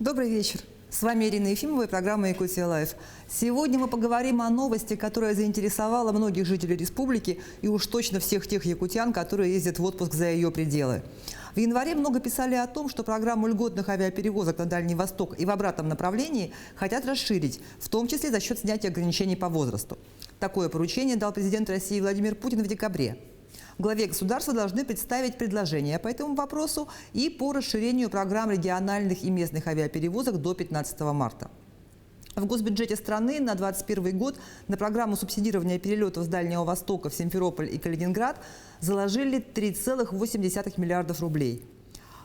Добрый вечер. С вами Ирина Ефимова и программа «Якутия Лайф». Сегодня мы поговорим о новости, которая заинтересовала многих жителей республики и уж точно всех тех якутян, которые ездят в отпуск за ее пределы. В январе много писали о том, что программу льготных авиаперевозок на Дальний Восток и в обратном направлении хотят расширить, в том числе за счет снятия ограничений по возрасту. Такое поручение дал президент России Владимир Путин в декабре. Главе государства должны представить предложения по этому вопросу и по расширению программ региональных и местных авиаперевозок до 15 марта. В госбюджете страны на 2021 год на программу субсидирования перелетов с Дальнего Востока в Симферополь и Калининград заложили 3,8 миллиардов рублей.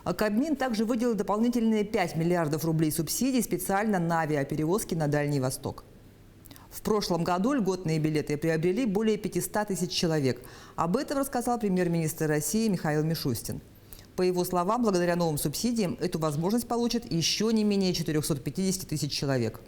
Кабмин также выделил дополнительные 5 миллиардов рублей субсидий специально на авиаперевозки на Дальний Восток. В прошлом году льготные билеты приобрели более 500 тысяч человек. Об этом рассказал премьер-министр России Михаил Мишустин. По его словам, благодаря новым субсидиям эту возможность получат еще не менее 450 тысяч человек.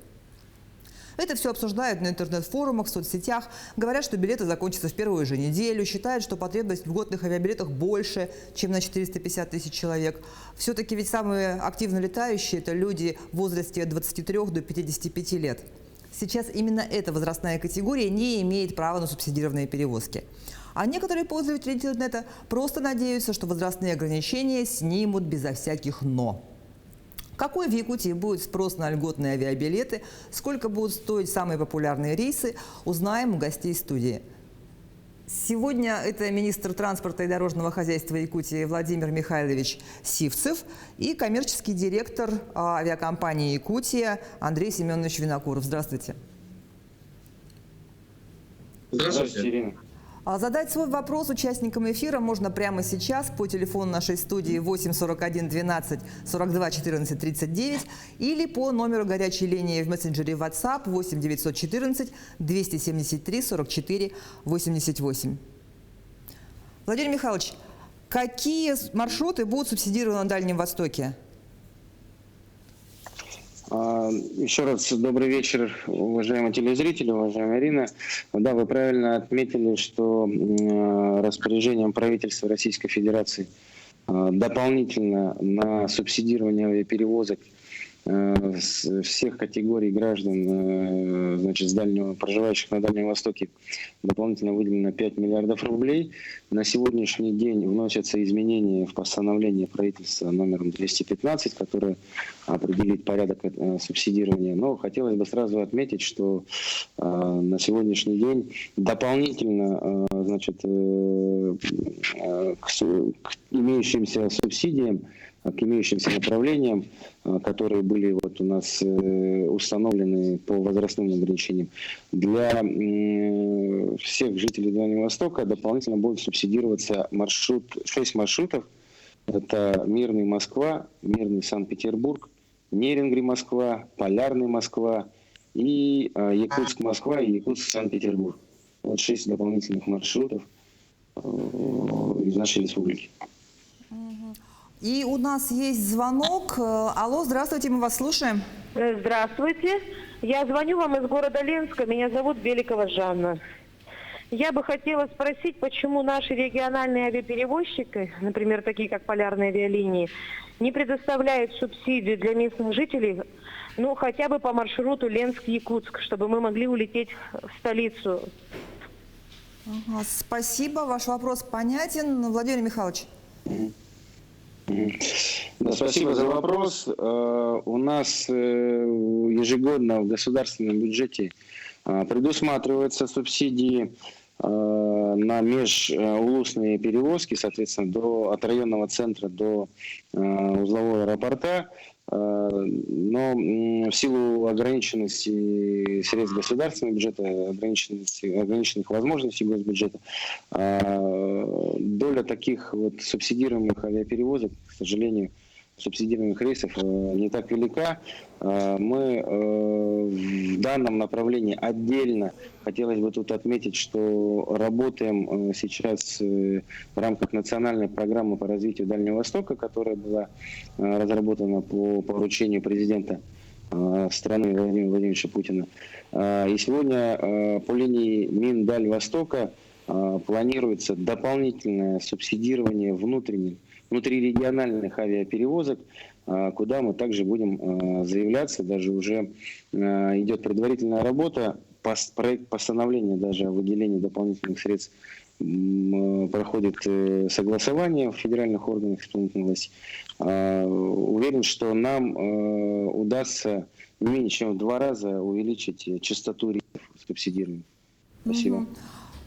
Это все обсуждают на интернет-форумах, в соцсетях. Говорят, что билеты закончатся в первую же неделю. Считают, что потребность в льготных авиабилетах больше, чем на 450 тысяч человек. Все-таки ведь самые активно летающие – это люди в возрасте от 23 до 55 лет. Сейчас именно эта возрастная категория не имеет права на субсидированные перевозки. А некоторые пользователи интернета просто надеются, что возрастные ограничения снимут безо всяких «но». Какой в Якутии будет спрос на льготные авиабилеты, сколько будут стоить самые популярные рейсы, узнаем у гостей студии. Сегодня это министр транспорта и дорожного хозяйства Якутии Владимир Михайлович Сивцев и коммерческий директор авиакомпании «Якутия» Андрей Семенович Винокуров. Здравствуйте. Здравствуйте, Ирина. Задать свой вопрос участникам эфира можно прямо сейчас по телефону нашей студии 8 41 12 42 14 39 или по номеру горячей линии в мессенджере WhatsApp 8 914 273 44 88. Владимир Михайлович, какие маршруты будут субсидированы на Дальнем Востоке? Еще раз добрый вечер, уважаемые телезрители, уважаемая Ирина. Да, вы правильно отметили, что распоряжением правительства Российской Федерации дополнительно на субсидирование авиаперевозок всех категорий граждан, значит, проживающих на Дальнем Востоке, дополнительно выделено 5 миллиардов рублей. На сегодняшний день вносятся изменения в постановление правительства номером 215, которое определит порядок субсидирования. Но хотелось бы сразу отметить, что на сегодняшний день дополнительно, значит, к имеющимся субсидиям, к имеющимся направлениям, которые были вот у нас установлены по возрастным ограничениям, для всех жителей Дальнего Востока дополнительно будет субсидироваться 6 маршрутов. Это Мирный Москва, Мирный Санкт-Петербург, Нерюнгри Москва, Полярный Москва и Якутск Москва и Якутск Санкт-Петербург. Вот 6 дополнительных маршрутов из нашей республики. И у нас есть звонок. Алло, здравствуйте, мы вас слушаем. Здравствуйте. Я звоню вам из города Ленска. Меня зовут Беликова Жанна. Я бы хотела спросить, почему наши региональные авиаперевозчики, например, такие как Полярные авиалинии, не предоставляют субсидию для местных жителей, ну, хотя бы по маршруту Ленск-Якутск, чтобы мы могли улететь в столицу. Спасибо, ваш вопрос понятен. Владимир Михайлович. Да, спасибо за вопрос. У нас ежегодно в государственном бюджете предусматриваются субсидии на межулусные перевозки, соответственно, от районного центра до узлового аэропорта. Но в силу ограниченности средств государственного бюджета, ограниченных возможностей госбюджета, доля таких вот субсидируемых авиаперевозок, к сожалению, субсидируемых рейсов не так велика. Мы в данном направлении отдельно хотелось бы тут отметить, что работаем сейчас в рамках национальной программы по развитию Дальнего Востока, которая была разработана по поручению президента страны Владимира Владимировича Путина. И сегодня по линии Миндальвостока планируется дополнительное субсидирование внутрирегиональных авиаперевозок, куда мы также будем заявляться. Даже уже идет предварительная работа, проект постановления даже о выделении дополнительных средств проходит согласование в федеральных органах исполнительной власти. Уверен, что нам удастся не менее чем в 2 раза увеличить частоту рейсов субсидируемых. Спасибо.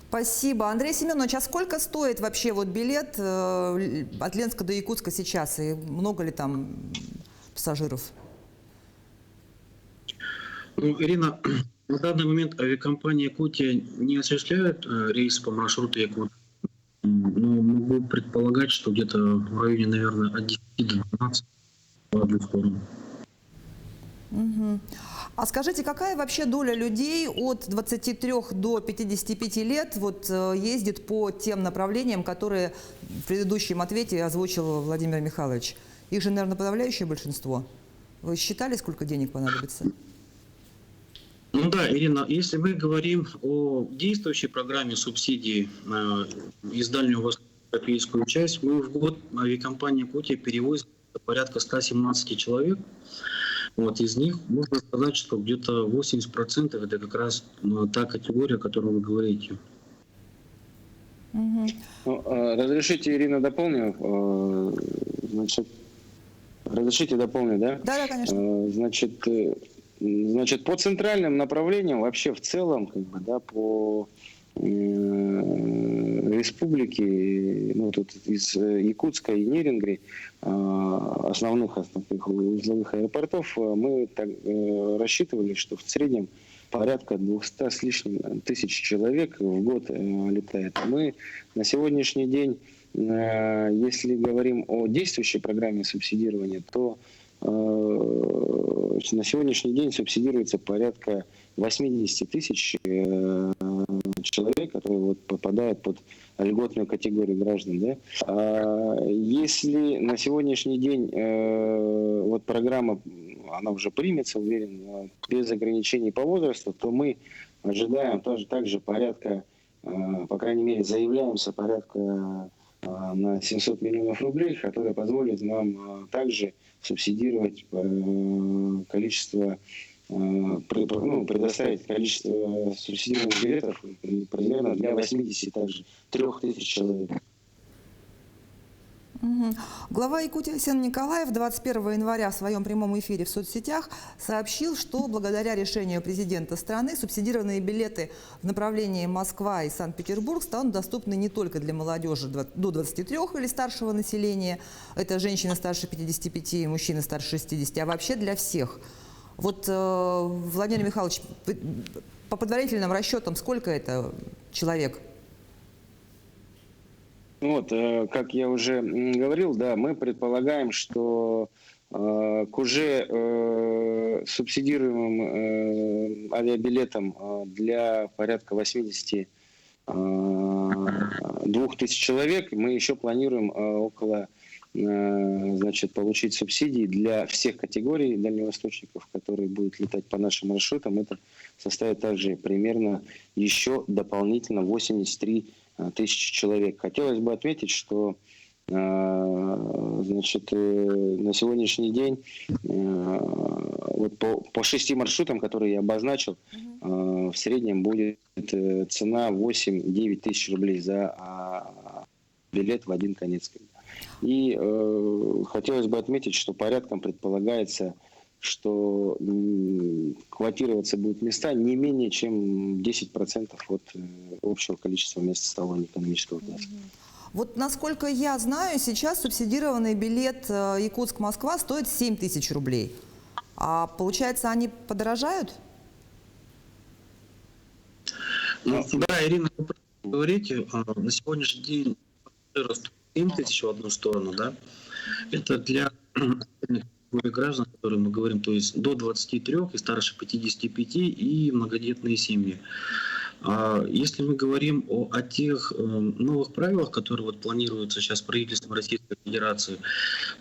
Спасибо. Андрей Семенович, а сколько стоит вообще вот билет от Ленска до Якутска сейчас? И много ли там пассажиров? Ну, Ирина, на данный момент авиакомпания «Якутия» не осуществляет рейс по маршруту Якутска. Но могу предполагать, что где-то в районе, наверное, от 10 до 12 в одну сторону. Угу. А скажите, какая вообще доля людей от 23 до 55 лет вот ездит по тем направлениям, которые в предыдущем ответе озвучил Владимир Михайлович? Их же, наверное, подавляющее большинство. Вы считали, сколько денег понадобится? Ну да, Ирина, если мы говорим о действующей программе субсидий из Дальнего Востока в европейскую часть, мы в год авиакомпания «Якутия» перевозит порядка 117 человек. Вот, из них можно сказать, что где-то 80% это как раз та категория, о которой вы говорите. Угу. Ну, разрешите, Ирина, дополню? Разрешите дополню, да? Да, конечно. Значит, по центральным направлениям, вообще в целом, как бы, да, по республике, ну, тут из Якутска и Нерюнгри, основных узловых аэропортов, мы так, рассчитывали, что в среднем порядка 200 с лишним тысяч человек в год летает. Мы на сегодняшний день, если говорим о действующей программе субсидирования, то на сегодняшний день субсидируется порядка 80 тысяч человек, которые вот попадают под льготную категорию граждан. Да? Если на сегодняшний день вот программа, она уже примется, уверен, без ограничений по возрасту, то мы ожидаем также порядка, по крайней мере, заявляемся порядка на 700 миллионов рублей, которые позволят нам также субсидировать количество, предоставить количество субсидированных билетов примерно для 83 тысяч человек. Угу. Глава Якутии Арсен Николаев 21 января в своем прямом эфире в соцсетях сообщил, что благодаря решению президента страны субсидированные билеты в направлении Москва и Санкт-Петербург станут доступны не только для молодежи до 23 или старшего населения, это женщины старше 55 и мужчины старше 60, а вообще для всех. Вот, Владимир Михайлович, по предварительным расчетам, сколько это человек? Вот, как я уже говорил, да, мы предполагаем, что к уже субсидируемым авиабилетам для порядка 82 тысяч человек мы еще планируем около, значит, получить субсидии для всех категорий дальневосточников, которые будут летать по нашим маршрутам. Это составит также примерно еще дополнительно 83 тысячи человек. Хотелось бы отметить, что значит, на сегодняшний день вот по 6 маршрутам, которые я обозначил, в среднем будет цена 8-9 тысяч рублей за билет в один конец. И хотелось бы отметить, что порядком предполагается, что квотироваться будут места не менее чем 10% от общего количества мест в салоне экономического класса. Вот насколько я знаю, сейчас субсидированный билет Якутск-Москва стоит 7 тысяч рублей. А получается, они подорожают? Ну, да, Ирина, вы говорите, на сегодняшний день 7 тысяч в одну сторону, да? Это для граждан, о которых мы говорим, то есть до 23 и старше 55 и многодетные семьи. Если мы говорим о тех новых правилах, которые вот планируются сейчас правительством Российской Федерации,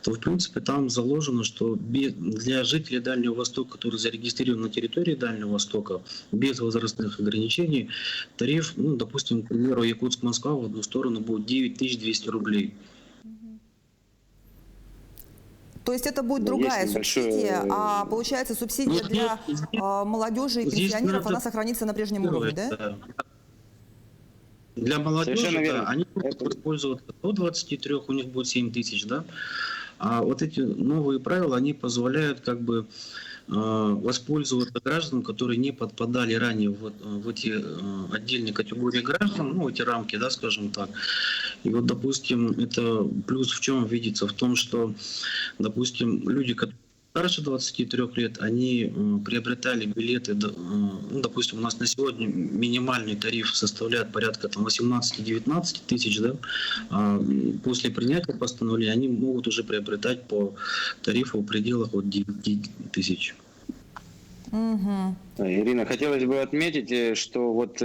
то в принципе там заложено, что для жителей Дальнего Востока, которые зарегистрированы на территории Дальнего Востока, без возрастных ограничений, тариф, ну, допустим, к примеру, Якутск-Москва в одну сторону будет 9200 рублей. То есть это будет другая субсидия, а получается субсидия для молодежи и пенсионеров, она сохранится на прежнем уровне, да? Для молодежи, верно. да, они будут пользоваться до 23, у них будет 7 тысяч, да? А вот эти новые правила, они позволяют как бы воспользоваться гражданам, которые не подпадали ранее в эти отдельные категории граждан, ну, эти рамки, да, скажем так. И вот, допустим, это плюс в чем видится? В том, что, допустим, люди, которые старше 23 лет, они приобретали билеты, ну, допустим, у нас на сегодня минимальный тариф составляет порядка 18-19 тысяч, да? А после принятия постановления они могут уже приобретать по тарифу в пределах вот 9 тысяч. Угу. Ирина, хотелось бы отметить, что вот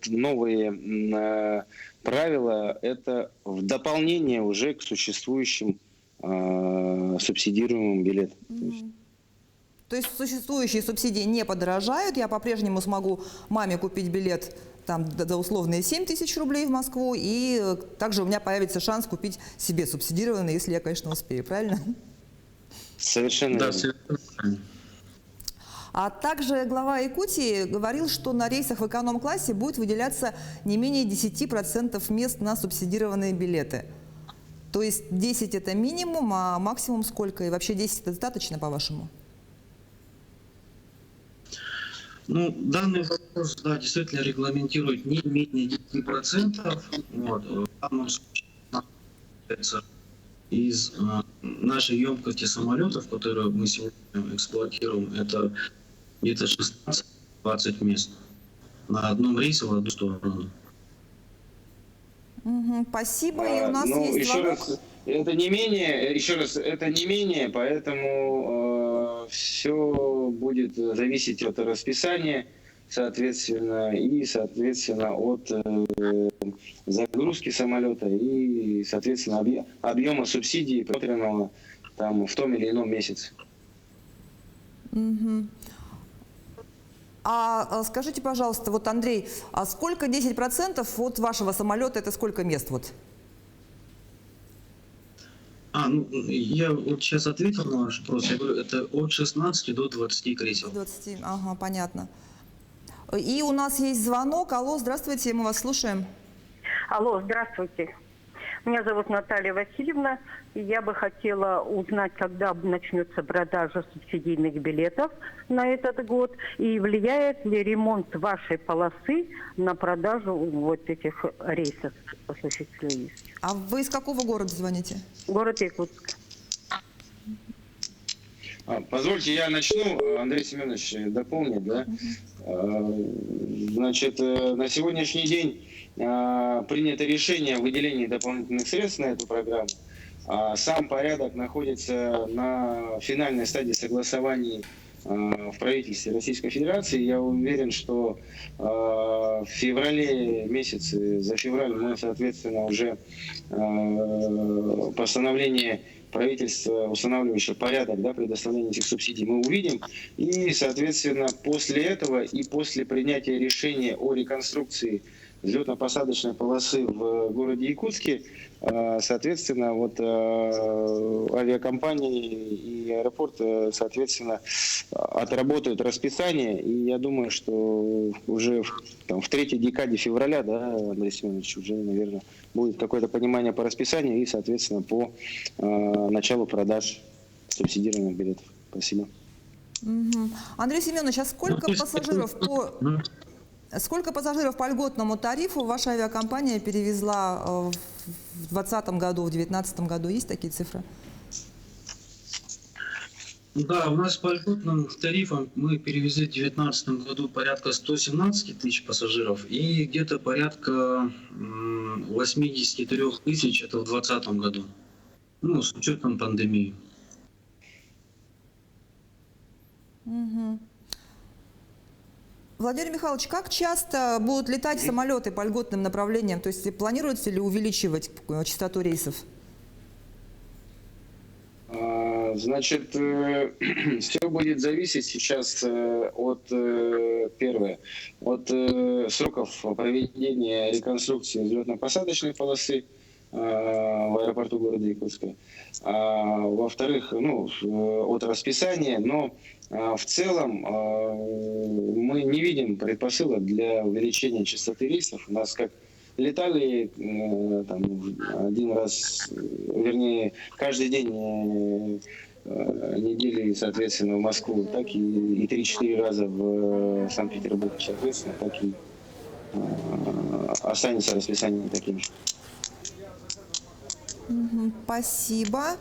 новые правила – это в дополнение уже к существующим субсидируемым билетам. То есть существующие субсидии не подорожают, я по-прежнему смогу маме купить билет там, за условные 7 тысяч рублей в Москву, и также у меня появится шанс купить себе субсидированный, если я, конечно, успею, правильно? Совершенно Да, верно. совершенно. А также глава Якутии говорил, что на рейсах в эконом-классе будет выделяться не менее 10% мест на субсидированные билеты. То есть 10 – это минимум, а максимум сколько? И вообще 10 – это достаточно, по-вашему? Ну, данный вопрос, да, действительно регламентирует не менее 10%. Вот, в данном случае из нашей емкости самолетов, которые мы сегодня эксплуатируем, это где-то 16-20 мест на одном рейсе в одну сторону. Спасибо. И у нас есть еще звонок. раз, это не менее, поэтому все будет зависеть от расписания, соответственно, от загрузки самолета и, соответственно, объема субсидий, предусмотренного там в том или ином месяце. А скажите, пожалуйста, вот, Андрей, а сколько 10% от вашего самолета, это сколько мест? Вот? Я вот сейчас ответил на ваш вопрос. Я говорю, это от 16 до 20 кресел. 20, ага, понятно. И у нас есть звонок. Алло, здравствуйте, мы вас слушаем. Алло, здравствуйте. Меня зовут Наталья Васильевна, и я бы хотела узнать, когда начнется продажа субсидийных билетов на этот год, и влияет ли ремонт вашей полосы на продажу вот этих рейсов осуществляющих. А вы из какого города звоните? Город Якутск. Позвольте, я начну, Андрей Семенович дополнит, да? Значит, на сегодняшний день принято решение о выделении дополнительных средств на эту программу. Сам порядок находится на финальной стадии согласований в правительстве Российской Федерации. Я уверен, что в феврале месяце, за февраль мы, соответственно, уже постановление правительства, устанавливающее порядок, да, предоставления этих субсидий, мы увидим. И, соответственно, после этого и после принятия решения о реконструкции взлетно-посадочной полосы в городе Якутске, соответственно, вот авиакомпании и аэропорт, соответственно, отработают расписание. И я думаю, что уже в третьей декаде февраля, да, Андрей Семенович, уже, наверное, будет какое-то понимание по расписанию и, соответственно, по началу продаж субсидированных билетов. Спасибо. Андрей Семенович, а сколько пассажиров по льготному тарифу ваша авиакомпания перевезла в 2020 году, в 2019 году? Есть такие цифры? Да, у нас по льготным тарифам мы перевезли в 2019 году порядка 117 тысяч пассажиров и где-то порядка 83 тысяч это в 2020 году. Ну, с учетом пандемии. Владимир Михайлович, как часто будут летать самолеты по льготным направлениям? То есть планируется ли увеличивать частоту рейсов? Значит, все будет зависеть сейчас первое, от сроков проведения реконструкции взлетно-посадочной полосы в аэропорту города Якутска. Во-вторых, от расписания, но в целом мы не видим предпосылок для увеличения частоты рейсов. У нас как летали один раз, вернее, каждый день недели, соответственно, в Москву, так и 3-4 раза в Санкт-Петербург, соответственно, так и останется расписание таким же. Спасибо.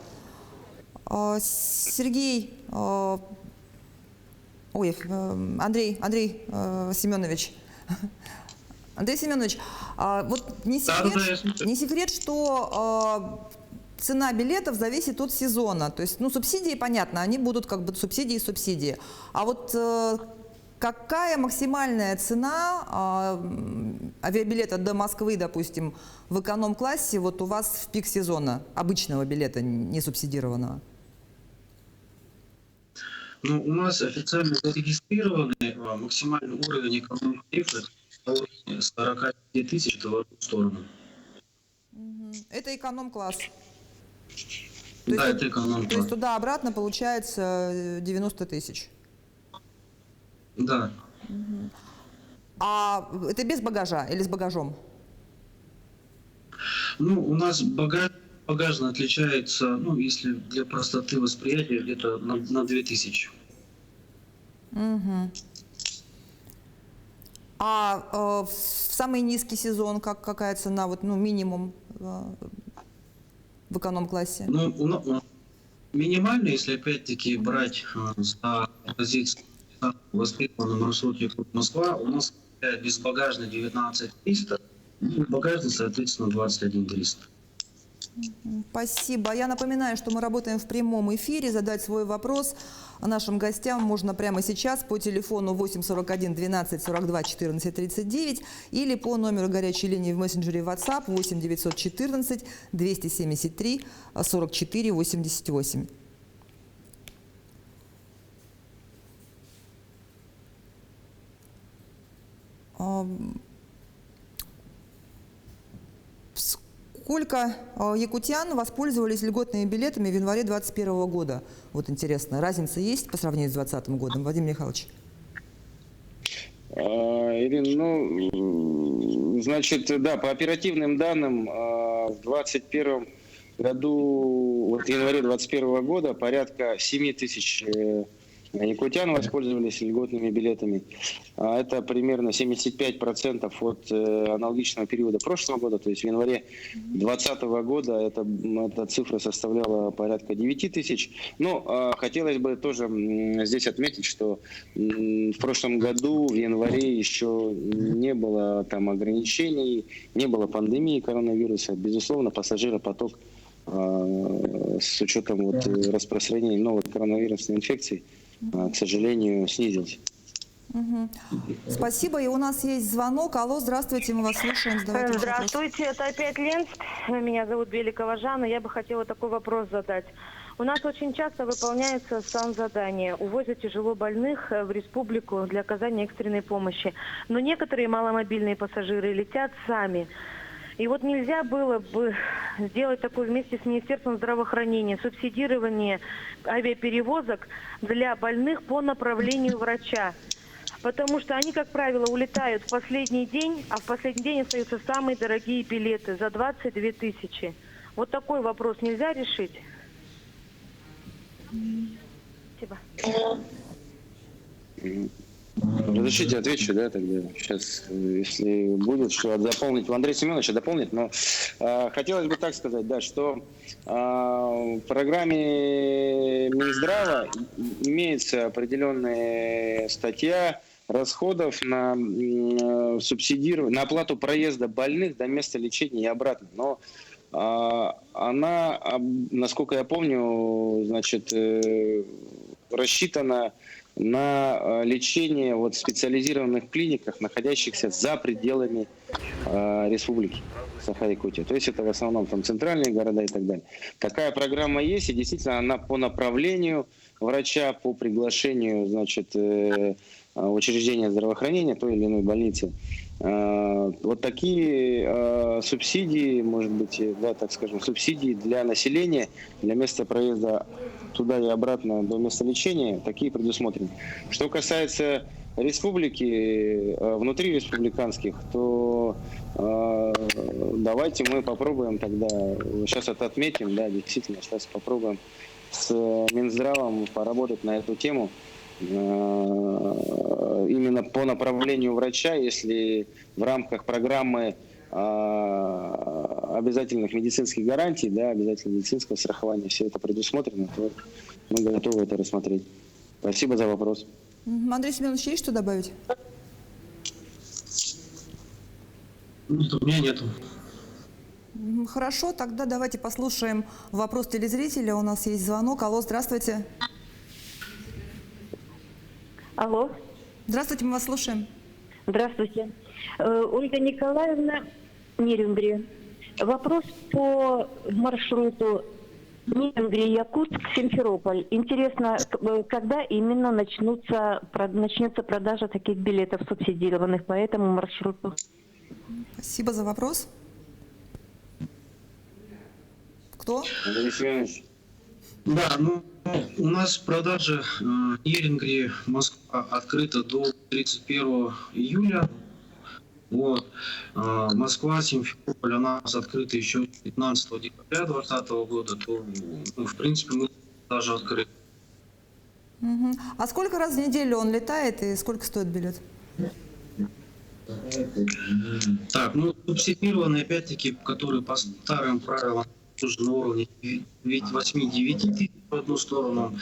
Сергей, Андрей Семенович. Андрей Семенович, вот не секрет, что цена билетов зависит от сезона. То есть, субсидии, понятно, они будут как бы субсидии. А вот какая максимальная цена авиабилета до Москвы, допустим, в эконом-классе вот у вас в пик сезона, обычного билета, не субсидированного? У нас официально зарегистрированный максимальный уровень эконом-тарифа 45 тысяч в одну сторону. Это эконом-класс. Да, это эконом-класс. То есть туда-обратно получается 90 тысяч. Да. А это без багажа или с багажом? У нас багажно отличается, если для простоты восприятия, где-то на 2000. А в самый низкий сезон какая цена, минимум в эконом-классе? Минимально, если опять-таки брать за позицию востребованный маршрут Якутск-Москва, у нас безбагажный 19 300, багажный, соответственно, 21 300. Спасибо. Я напоминаю, что мы работаем в прямом эфире. Задать свой вопрос нашим гостям можно прямо сейчас по телефону 841 12 42 14 39 или по номеру горячей линии в мессенджере WhatsApp 8 914 273 44 88. Сколько якутян воспользовались льготными билетами в январе 2021 года? Вот интересно, разница есть по сравнению с 2020 годом, Владимир Михайлович? Ирина, значит, да, по оперативным данным, в 2021 году, в январе 2021 года порядка 7 тысяч якутян воспользовались льготными билетами. Это примерно 75% от аналогичного периода прошлого года. То есть в январе 2020 года эта цифра составляла порядка 9 тысяч. Но хотелось бы тоже здесь отметить, что в прошлом году, в январе, еще не было там ограничений, не было пандемии коронавируса. Безусловно, пассажиропоток с учетом распространения новой коронавирусной инфекции, к сожалению, снизился. Спасибо. И у нас есть звонок. Алло, здравствуйте, мы вас слушаем. Здравствуйте, это опять Ленск. Меня зовут Беликова Жанна. Я бы хотела такой вопрос задать. У нас очень часто выполняется санзадание. Увозят тяжело больных в республику для оказания экстренной помощи. Но некоторые маломобильные пассажиры летят сами. И вот нельзя было бы сделать такое вместе с Министерством здравоохранения, субсидирование авиаперевозок для больных по направлению врача. Потому что они, как правило, улетают в последний день, а в последний день остаются самые дорогие билеты за 22 тысячи. Вот такой вопрос нельзя решить? Спасибо. Разрешите отвечу, да, тогда сейчас, если будет, что дополнить, Андрей Семенович дополнит, но хотелось бы так сказать, да, что в программе Минздрава имеется определенная статья расходов на на оплату проезда больных до места лечения и обратно, но она, насколько я помню, значит, рассчитана на лечение вот в специализированных клиниках, находящихся за пределами республики Саха-Якутия. То есть это в основном там центральные города и так далее. Такая программа есть, и действительно она по направлению врача, по приглашению, значит, учреждения здравоохранения той или иной больницы. Вот такие субсидии, может быть, да, так скажем, субсидии для населения, для места проезда туда и обратно до места лечения, такие предусмотрены. Что касается республики, внутри республиканских, то давайте мы попробуем тогда, сейчас это отметим, да, действительно, сейчас попробуем с Минздравом поработать на эту тему. Именно по направлению врача, если в рамках программы обязательных медицинских гарантий, да, обязательного медицинского страхования, все это предусмотрено, то мы готовы это рассмотреть. Спасибо за вопрос. Андрей Семенович, есть что добавить? Нет, у меня нету. Хорошо, тогда давайте послушаем вопрос телезрителя. У нас есть звонок. Алло, здравствуйте. Алло. Здравствуйте, мы вас слушаем. Здравствуйте. Ольга Николаевна, Нерюнгри. Вопрос по маршруту Нерюнгри-Якутск-Симферополь. Интересно, когда именно начнется продажа таких билетов субсидированных по этому маршруту? Спасибо за вопрос. Кто? Андрей Семенович. Да, ну, у нас продажа Нерюнгри Москва открыта до 31 июля. Вот. Москва, Симферополь у нас открыта еще 15 декабря 2020 года. То, ну, в принципе, мы даже открыты. Угу. А сколько раз в неделю он летает и сколько стоит билет? Так, ну, субсидированные, опять-таки, которые по старым правилам тоже на уровне 8-9 тысяч в одну сторону,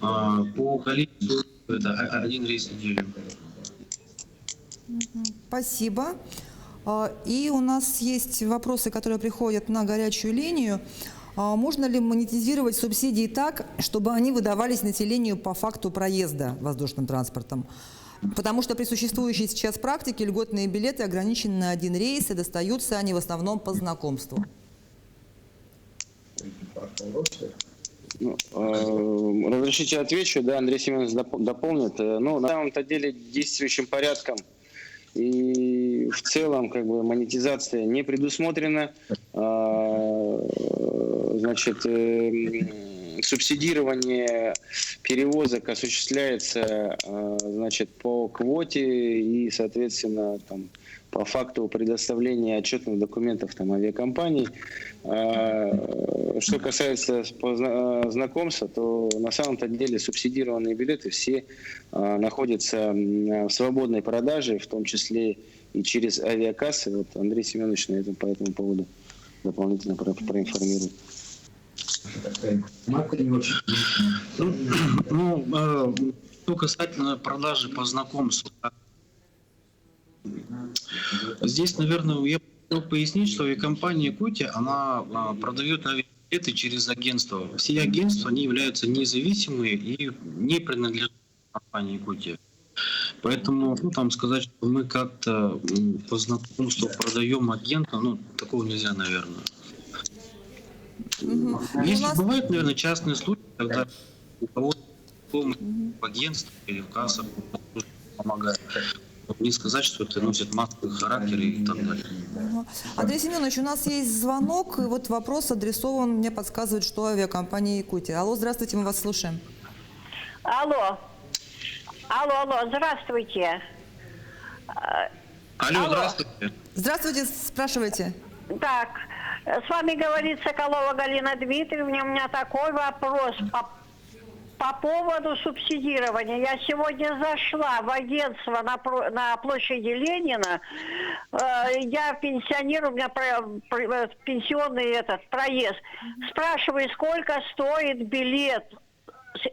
по количеству это один рейс в неделю. Спасибо. И у нас есть вопросы, которые приходят на горячую линию. Можно ли монетизировать субсидии так, чтобы они выдавались населению по факту проезда воздушным транспортом? Потому что при существующей сейчас практике льготные билеты ограничены на один рейс, и достаются они в основном по знакомству. Ну, разрешите отвечу, да, Андрей Семенович дополнит. Ну, на самом-то деле действующим порядком и в целом как бы монетизация не предусмотрена. Значит, субсидирование перевозок осуществляется, значит, по квоте и, соответственно, там, по факту предоставления отчетных документов там, авиакомпаний. Что касается знакомства, то на самом-то деле субсидированные билеты все находятся в свободной продаже, в том числе и через авиакассы. Вот Андрей Семенович по этому поводу дополнительно проинформирует. Что касательно продажи по знакомству, здесь, наверное, я хотел пояснить, что авиакомпания Якутия, она продает авиабилеты через агентство. Все агентства, они являются независимые и не принадлежат компании Якутия. Поэтому, ну, там сказать, что мы как-то по знакомству продаем агента, ну, такого нельзя, наверное. Если бывают, наверное, частные случаи, когда у кого-то в агентстве или в кассах помогает. Не сказать, что это носит массовый характер и так далее. Андрей Семенович, у нас есть звонок, и вот вопрос адресован, мне подсказывает, что авиакомпания Якутия. Алло, здравствуйте, мы вас слушаем. Алло, здравствуйте. Алло, здравствуйте. Здравствуйте, спрашивайте. Так, с вами говорит Соколова Галина Дмитриевна. У меня такой вопрос по поводу субсидирования. Я сегодня зашла в агентство на площади Ленина. Я пенсионер, у меня пенсионный проезд. Спрашиваю, сколько стоит билет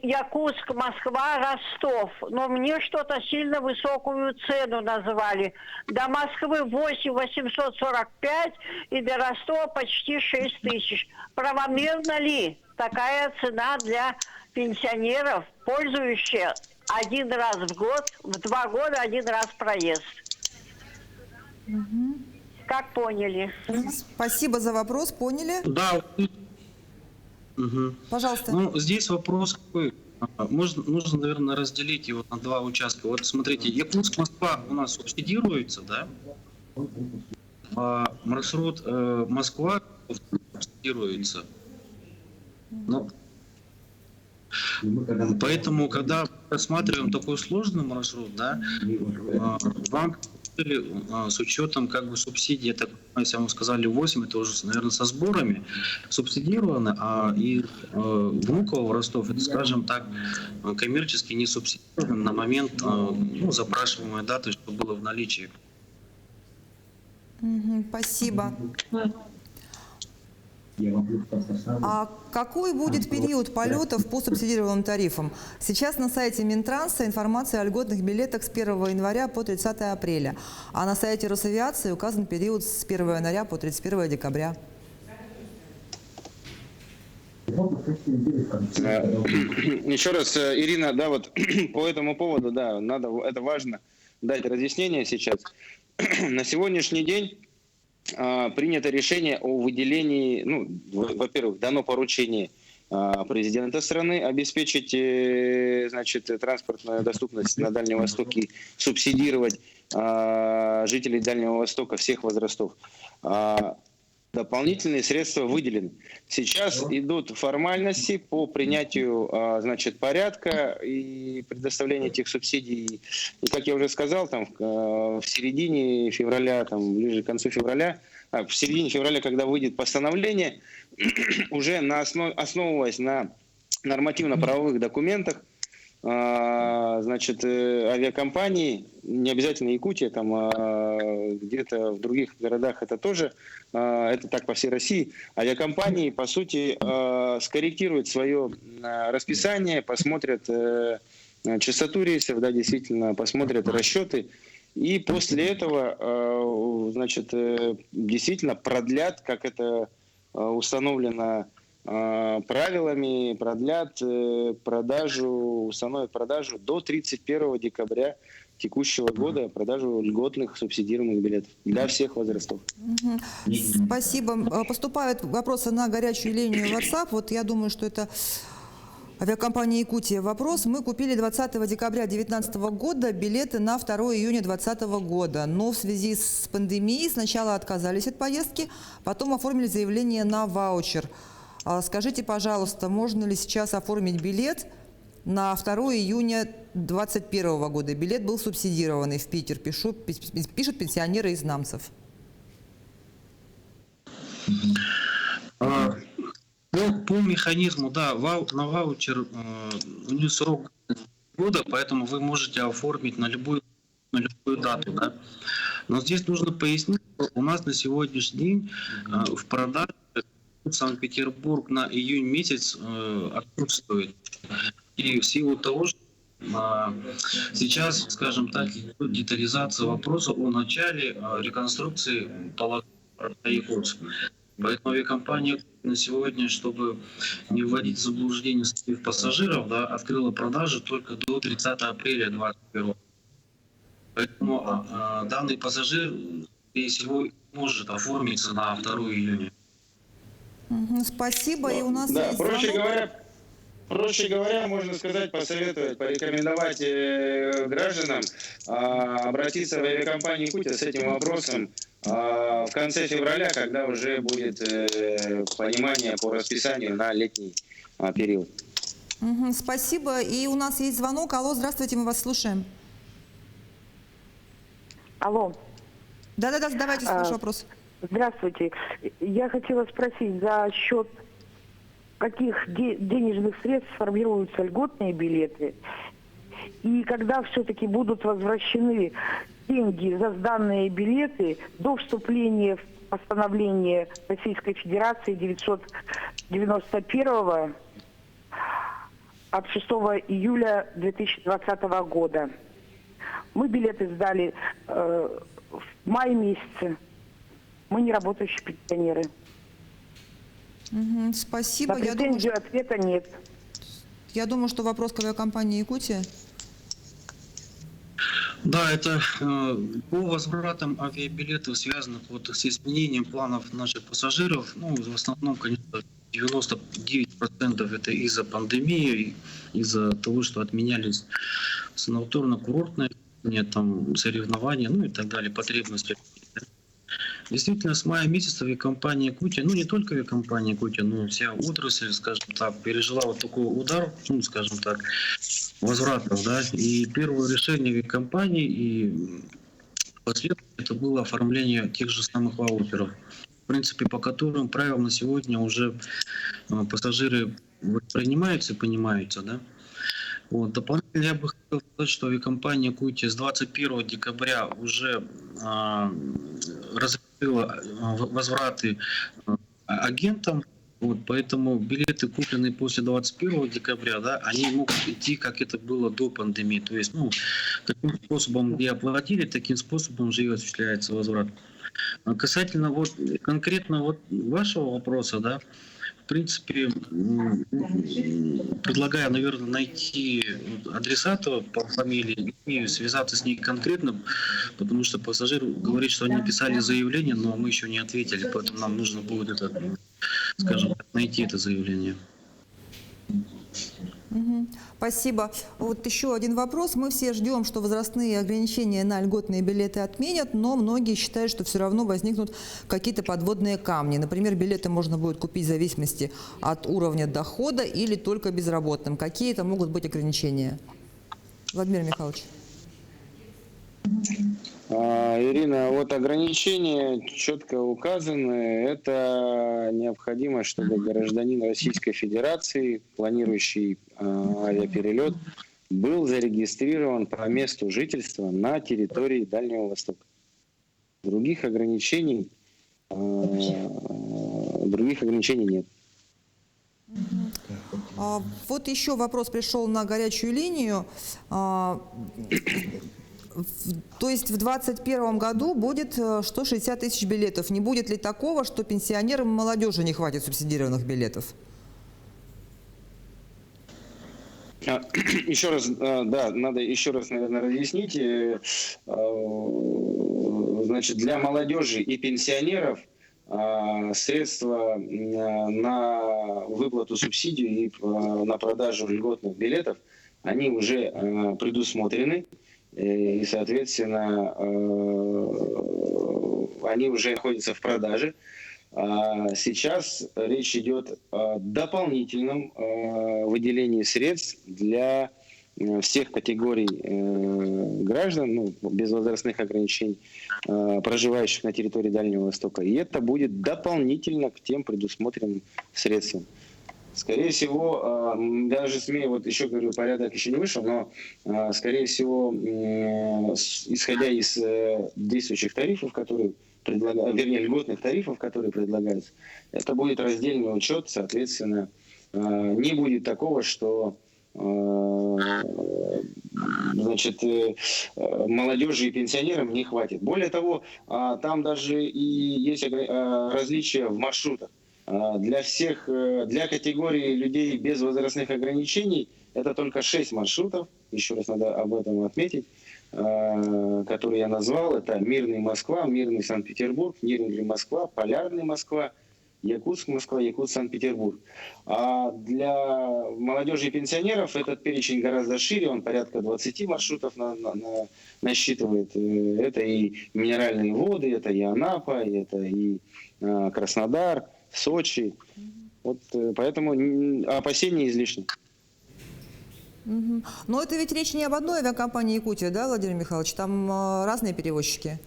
Якутск, Москва, Ростов. Но мне что-то сильно высокую цену называли. До Москвы 8,845 и до Ростова почти 6 тысяч. Правомерна ли такая цена для пенсионеров, пользующихся один раз в год, в 2 года один раз проезд. Как поняли? Спасибо за вопрос, поняли? Да. Мгм. Пожалуйста. Ну, здесь вопрос какой. Нужно, наверное, разделить его на 2 участка. Вот смотрите, Якутск-Москва у нас субсидируется, да? А маршрут Москва субсидируется. Ну, поэтому, когда рассматриваем такой сложный маршрут, да, банк с учетом как бы субсидий, это, если вам сказали 8, это уже, наверное, со сборами субсидировано, а и Внуково в Ростов, это, скажем так, коммерчески не субсидировано на момент запрашиваемой даты, что было в наличии. Спасибо. А какой будет период полетов по субсидированным тарифам? Сейчас на сайте Минтранса информация о льготных билетах с 1 января по 30 апреля, а на сайте Росавиации указан период с 1 января по 31 декабря. Еще раз, Ирина, да, вот по этому поводу, да, это важно дать разъяснение сейчас. На сегодняшний день принято решение о выделении, во-первых, дано поручение президента страны обеспечить, значит, транспортную доступность на Дальнем Востоке, субсидировать жителей Дальнего Востока всех возрастов. Дополнительные средства выделены. Сейчас идут формальности по принятию, значит, порядка и предоставлению этих субсидий. И, как я уже сказал, там в середине февраля, там ближе к концу февраля, в середине февраля, когда выйдет постановление, уже основываясь на нормативно-правовых документах, значит, авиакомпании, не обязательно Якутия, там где-то в других городах это тоже, это так по всей России, авиакомпании, по сути, скорректируют свое расписание, посмотрят частоту рейсов, да, действительно, посмотрят расчеты, и после этого, значит, действительно продлят, как это установлено правилами, продлят установят продажу до 31 декабря текущего года, продажу льготных субсидируемых билетов для всех возрастов. Спасибо. Поступают вопросы на горячую линию WhatsApp. Вот я думаю, что это авиакомпания «Якутия». Вопрос. Мы купили 20 декабря 2019 года билеты на 2 июня 2020 года, но в связи с пандемией сначала отказались от поездки, потом оформили заявление на ваучер. Скажите, пожалуйста, можно ли сейчас оформить билет на 2 июня 2021 года? Билет был субсидированный в Питер, пишут пенсионеры из Намцев. По механизму, да, на ваучер у него срок года, поэтому вы можете оформить на любую дату. Да? Но здесь нужно пояснить, что у нас на сегодняшний день в продаже Санкт-Петербург на июнь месяц отсутствует. И в силу того, что сейчас, скажем так, идет детализация вопроса о начале реконструкции полосы Якутска. Поэтому авиакомпания на сегодня, чтобы не вводить в заблуждение своих пассажиров, да, открыла продажи только до 30 апреля 2021. Поэтому данный пассажир, скорее всего, может оформиться на 2 июня. Спасибо. И у нас да, есть проще говоря, можно сказать, посоветовать, порекомендовать гражданам обратиться в авиакомпанию «Якутия» с этим вопросом в конце февраля, когда уже будет понимание по расписанию на летний период. Спасибо. И у нас есть звонок. Алло, здравствуйте, мы вас слушаем. Алло. Да-да-да, задавайте ваш вопрос. Здравствуйте. Я хотела спросить, за счет каких денежных средств формируются льготные билеты? И когда все-таки будут возвращены деньги за сданные билеты до вступления в постановление Российской Федерации 991 от 6 июля 2020 года? Мы билеты сдали в мае месяце. Мы не работающие пенсионеры. Спасибо. На претензию ответа нет. Я думаю, что вопрос к авиакомпании «Якутия». Да, это по возвратам авиабилетов, связанных вот с изменением планов наших пассажиров, ну, в основном, конечно, 99% это из-за пандемии, из-за того, что отменялись санаторно-курортные там соревнования, ну и так далее, потребности. Действительно, с мая месяца авиакомпания «Якутия», ну не только авиакомпания «Якутия», но вся отрасль, скажем так, пережила вот такой удар, ну, скажем так, возвратов, да, и первое решение авиакомпании и последствия это было оформление тех же самых ваучеров, в принципе, по которым правилам на сегодня уже пассажиры принимаются и понимаются, да. Вот. Дополнительно я бы хотел сказать, что авиакомпания «Якутия» с 21 декабря уже разрешила возвраты агентам. Вот, поэтому билеты, купленные после 21 декабря, да, они могут идти, как это было до пандемии. То есть, ну, каким способом где оплатили, таким способом же и осуществляется возврат. Касательно вот конкретно вот вашего вопроса, да, в принципе, предлагаю, наверное, найти адресата по фамилии и связаться с ней конкретно, потому что пассажир говорит, что они писали заявление, но мы еще не ответили, поэтому нам нужно будет это, скажем так, найти это заявление. Спасибо. Вот еще один вопрос. Мы все ждем, что возрастные ограничения на льготные билеты отменят, но многие считают, что все равно возникнут какие-то подводные камни. Например, билеты можно будет купить в зависимости от уровня дохода или только безработным. Какие это могут быть ограничения? Владимир Михайлович. Ирина, вот ограничения четко указаны. Это необходимо, чтобы гражданин Российской Федерации, планирующий авиаперелет, был зарегистрирован по месту жительства на территории Дальнего Востока. Других ограничений нет. Вот еще вопрос пришел на горячую линию. То есть в 2021 году будет 160 тысяч билетов. Не будет ли такого, что пенсионерам и молодежи не хватит субсидированных билетов? Еще раз, да, надо еще раз, наверное, разъяснить. Значит, для молодежи и пенсионеров средства на выплату субсидий и на продажу льготных билетов, они уже предусмотрены. И, соответственно, они уже находятся в продаже. Сейчас речь идет о дополнительном выделении средств для всех категорий граждан, ну, без возрастных ограничений, проживающих на территории Дальнего Востока. И это будет дополнительно к тем предусмотренным средствам. Скорее всего, даже смею, вот еще говорю, порядок еще не вышел, но, скорее всего, исходя из действующих тарифов, которые предлагают, вернее, льготных тарифов, которые предлагаются, это будет раздельный учет, соответственно, не будет такого, что, значит, молодежи и пенсионерам не хватит. Более того, там даже и есть различия в маршрутах. Для всех, для категории людей без возрастных ограничений это только 6 маршрутов, еще раз надо об этом отметить, которые я назвал. Это Мирный Москва, Мирный Санкт-Петербург, Мирный Москва, Полярный Москва, Якутск Москва, Якутск Санкт-Петербург. А для молодежи и пенсионеров этот перечень гораздо шире, он порядка 20 маршрутов насчитывает. Это и минеральные воды, это и Анапа, это и Краснодар, Сочи. Вот поэтому опасения излишни. Но это ведь речь не об одной авиакомпании «Якутия», да, Владимир Михайлович? Там разные перевозчики.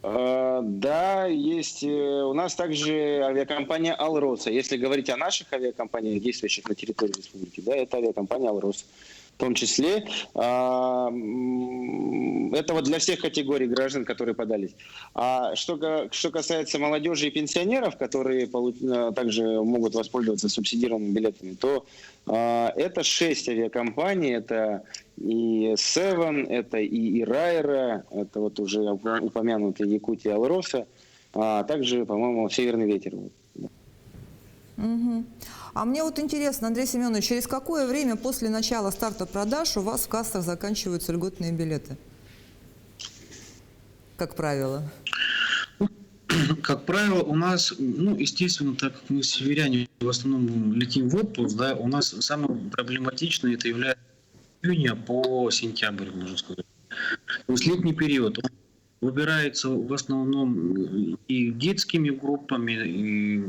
Да, есть у нас также авиакомпания «Алроса». Если говорить о наших авиакомпаниях, действующих на территории республики, да, это авиакомпания «Алроса». В том числе, это вот для всех категорий граждан, которые подались. А что касается молодежи и пенсионеров, которые также могут воспользоваться субсидированными билетами, то это 6 авиакомпаний, это и Seven, это и Райра, это вот уже упомянутые Якутия, Алроса, а также, по-моему, Северный ветер. Мгм. А мне вот интересно, Андрей Семенович, через какое время после начала старта продаж у вас в кассах заканчиваются льготные билеты? Как правило. Как правило, у нас, ну, естественно, так как мы северяне в основном летим в отпуск, да, у нас самое проблематичное это является с июня по сентябрь, можно сказать. То есть летний период, он выбирается в основном и детскими группами, и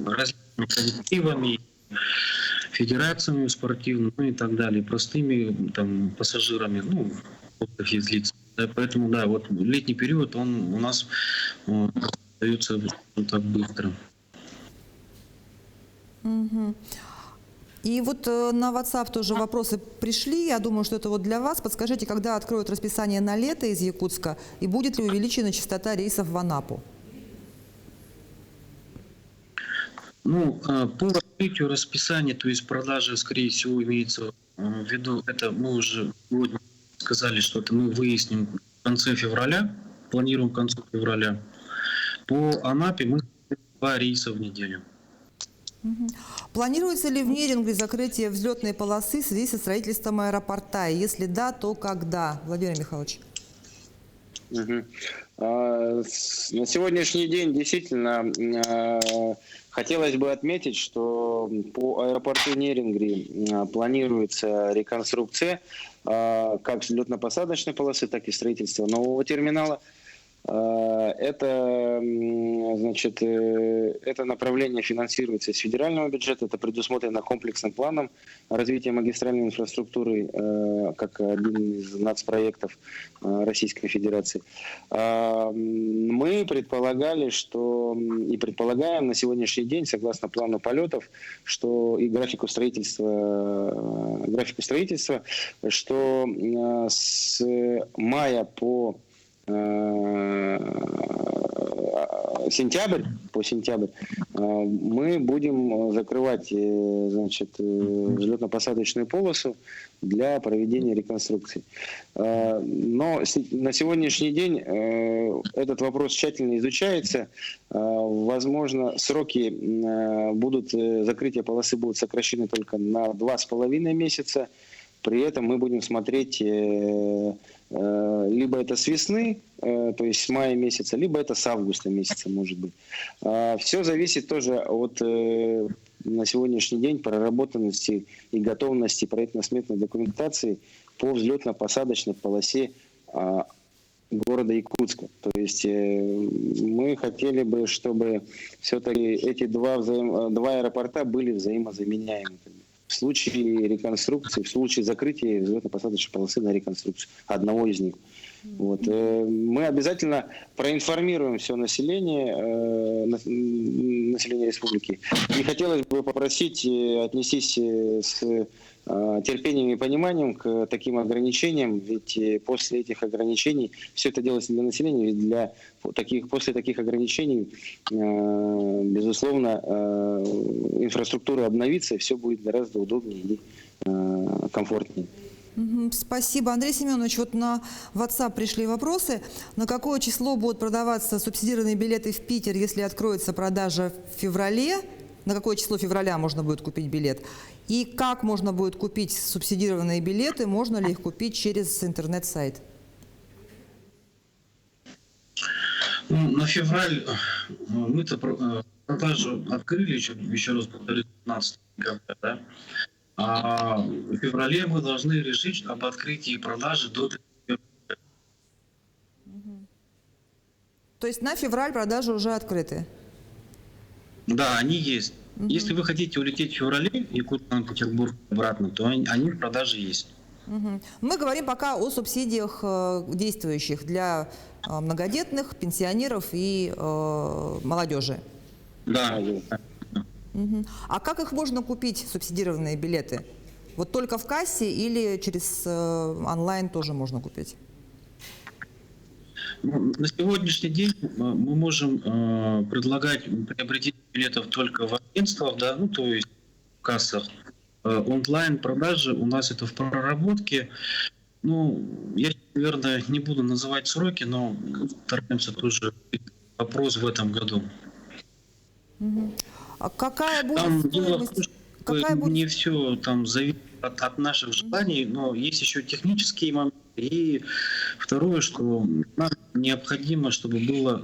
различными коллективами, федерациями спортивными, ну и так далее, простыми там пассажирами, ну, физлиц. Да, поэтому, да, вот летний период, он у нас дается так быстро. Мгм. И вот на WhatsApp тоже вопросы пришли. Я думаю, что это вот для вас. Подскажите, когда откроют расписание на лето из Якутска и будет ли увеличена частота рейсов в Анапу? Ну, по открытию расписания, то есть продажи, скорее всего, имеется в виду, это мы уже сегодня сказали, что это мы выясним в конце февраля, планируем к концу февраля. По Анапе мы 2 рейса в неделю. Планируется ли в Неринге закрытие взлетной полосы в связи со строительством аэропорта? И если да, то когда? Владимир Михайлович. Мгм. На сегодняшний день действительно хотелось бы отметить, что по аэропорту Нерингри планируется реконструкция как взлетно-посадочной полосы, так и строительство нового терминала. Это, значит, это направление финансируется из федерального бюджета, это предусмотрено комплексным планом развития магистральной инфраструктуры, как один из нацпроектов Российской Федерации. Мы предполагали, что и предполагаем на сегодняшний день, согласно плану полетов, что и графику строительства, что с мая по сентябрь мы будем закрывать, значит, взлетно-посадочную полосу для проведения реконструкции. Но на сегодняшний день этот вопрос тщательно изучается. Возможно, сроки закрытия полосы будут сокращены только на 2,5 месяца. При этом мы будем смотреть либо это с весны, то есть с мая месяца, либо это с августа месяца, может быть. Все зависит тоже от на сегодняшний день проработанности и готовности проектно-сметной документации по взлетно-посадочной полосе города Якутска. То есть мы хотели бы, чтобы все-таки эти два аэропорта были взаимозаменяемы. В случае реконструкции, в случае закрытия взлетно-посадочной полосы на реконструкцию одного из них. Вот. Мы обязательно проинформируем все население республики. И хотелось бы попросить отнестись с терпением и пониманием к таким ограничениям, ведь после этих ограничений, все это делается для населения, ведь после таких ограничений, безусловно, инфраструктура обновится, и все будет гораздо удобнее и комфортнее. Спасибо. Андрей Семенович, вот на WhatsApp пришли вопросы. На какое число будут продаваться субсидированные билеты в Питер, если откроется продажа в феврале? На какое число февраля можно будет купить билет? И как можно будет купить субсидированные билеты? Можно ли их купить через интернет-сайт? На февраль мы-то продажу открыли, еще раз повторю, 15 декабря, да? А в феврале мы должны решить об открытии продажи до 31. То есть на февраль продажи уже открыты? Да, они есть. Если вы хотите улететь в феврале, Якутск-Санкт-Петербург обратно, то они в продаже есть. Мы говорим пока о субсидиях действующих для многодетных, пенсионеров и молодежи. Да. А как их можно купить, субсидированные билеты? Вот только в кассе или через онлайн тоже можно купить? На сегодняшний день мы можем предлагать приобретение билетов только в агентствах, да, ну то есть в кассах. Онлайн-продажи у нас это в проработке. Ну, я, наверное, не буду называть сроки, но стараемся тоже вопрос в этом году. А какая будет Там дело в стоимость? том, что Какая будет... не все там зависит от наших желаний, но есть еще технические моменты. И второе, что нам необходимо, чтобы было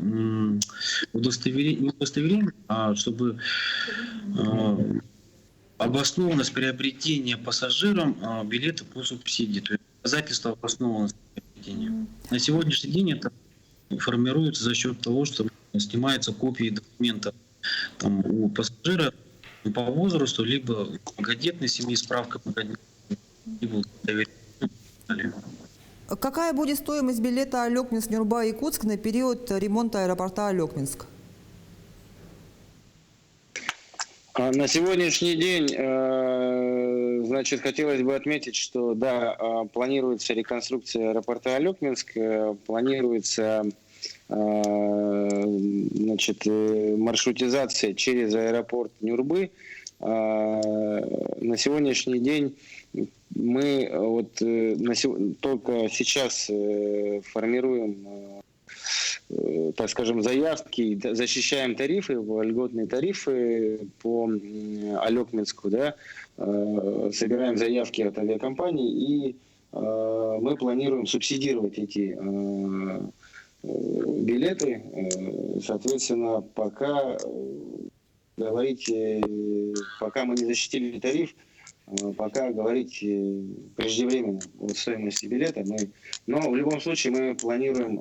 удостоверение, не удостоверение, а чтобы обоснованность приобретения пассажирам билета по субсидии, то есть доказательство обоснованности приобретения. На сегодняшний день это формируется за счет того, что снимаются копии документов там, у пассажира по возрасту, либо многодетной семьи, справка многодетной, либо удостоверение. Какая будет стоимость билета Алекминск-Нюрба-Якутск на период ремонта аэропорта Алекминск? На сегодняшний день, значит, хотелось бы отметить, что да, планируется реконструкция аэропорта Алекминск, планируется, значит, маршрутизация через аэропорт Нюрбы. На сегодняшний день мы вот только сейчас формируем, так скажем, заявки, защищаем тарифы, льготные тарифы по Алекминску, да, собираем заявки от авиакомпаний, и мы планируем субсидировать эти билеты. Соответственно, пока говорить, пока мы не защитили тариф, пока говорить преждевременно о стоимости билета, но в любом случае мы планируем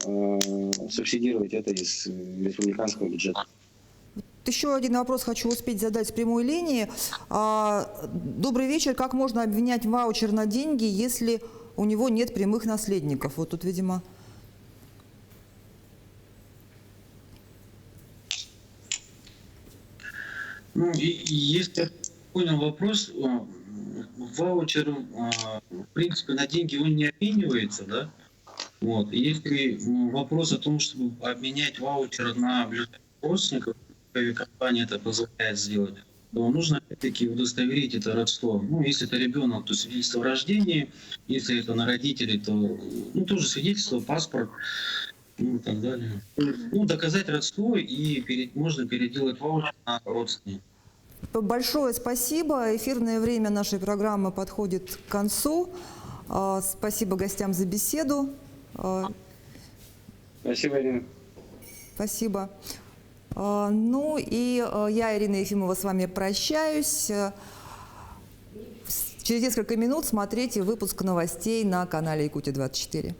субсидировать это из республиканского бюджета. Еще один вопрос хочу успеть задать с прямой линии. Добрый вечер. Как можно обменять ваучер на деньги, если у него нет прямых наследников? Вот тут, видимо... Ну, если я понял вопрос, ваучер, в принципе, на деньги он не обменивается, да? Вот. Если вопрос о том, чтобы обменять ваучер на ближайших родственников, авиакомпания это позволяет сделать, то нужно, опять-таки, удостоверить это родство. Ну, если это ребенок, то свидетельство о рождении, если это на родителей, то тоже свидетельство, паспорт, и так далее. Ну, доказать родство, и можно переделать ваучер на родственников. Большое спасибо. Эфирное время нашей программы подходит к концу. Спасибо гостям за беседу. Спасибо, Ирина. Спасибо. Ну и я, Ирина Ефимова, с вами прощаюсь. Через несколько минут смотрите выпуск новостей на канале Якутия-24.